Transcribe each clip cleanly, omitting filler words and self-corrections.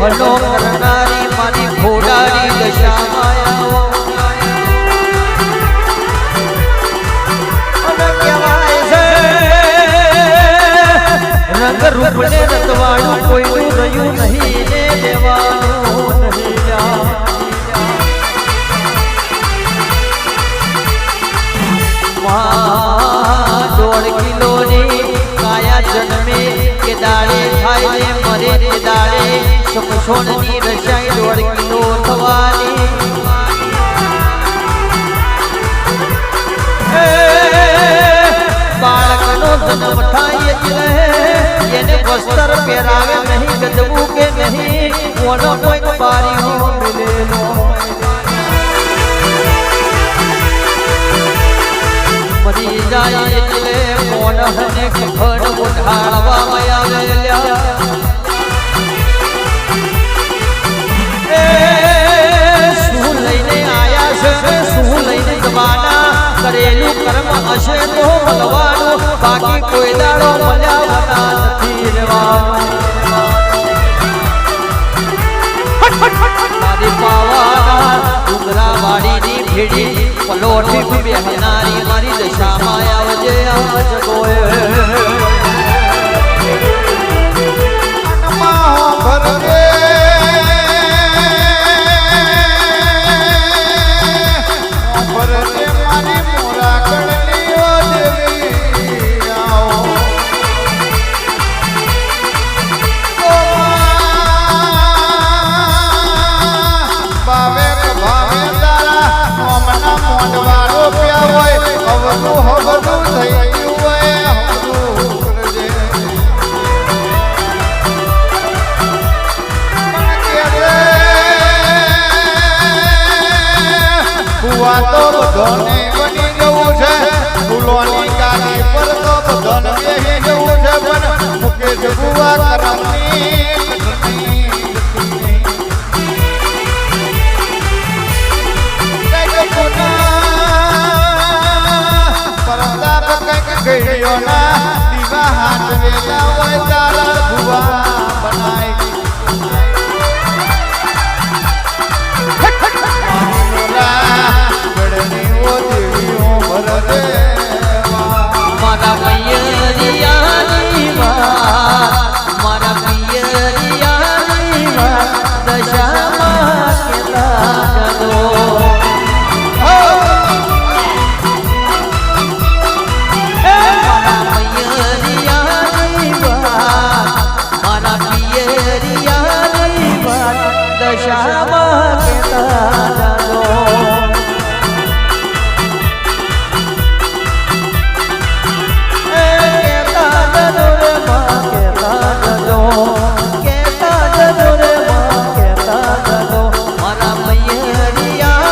વહલો કરનારી મારી ઘોડાની દશામાં આવો અને કહેવાય છે રંગ રૂપને રતવાળું કોઈનું રહ્યું નહીં ને દેવાનું નહીં દોઢ કિલોની કાયા જન્મે કે દાડે થાય ને મરે તે દાડે સમસોણની રસાઈ 1.5 કિલો થવાની બાળકનો જન્મ થાય એટલે એને વસ્ત્ર પહેરાવે નહીં ગજવું કે નહીં કોનો કોઈ બારીઓ મિલેલો મરી જાય એટલે મોનહને કફન ઉઠાડવામાં આવેલા શું લઈને આયા છે શું લઈને જવાના કરેલું કર્મ હશે તો મળવાનું બાકી કોઈ દાડો મળ્યા નથી રહેવાનું મારી પાવાના ડુંગરા વાડીની ભેડી પલોઠી બેહનારી મારી દશામાં આવજે આજ ગોએ તો બધાને બની જવું છે ફૂલોની કાલી પર તો બધાને બેહી જવું છે પણ મુકેશ બુવા કરમની પરદાપ કંઈક ગઈયોના દીવા હાથ વેલા હોય તારા ભુવા બનાય મારા પિયરિયાની મારા પિયરિયાની દશામાં કેલા જતો મારા પિયરિયાની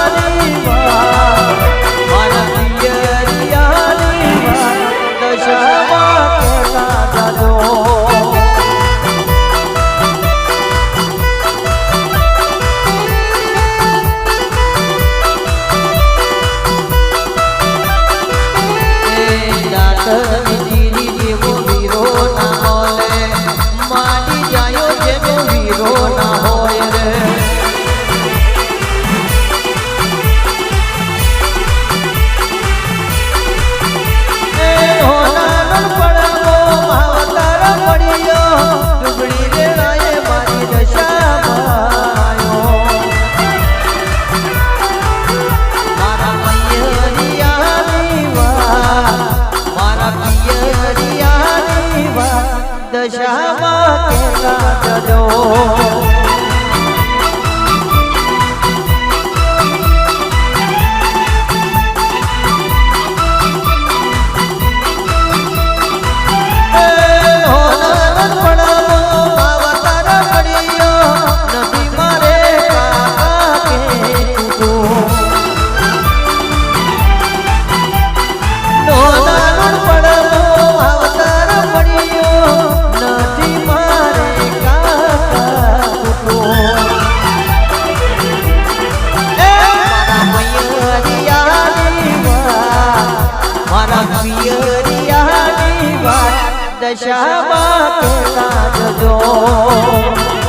દશામાં કેલા જતો દશામાં કેલા જજો દશામાં કેલા જજો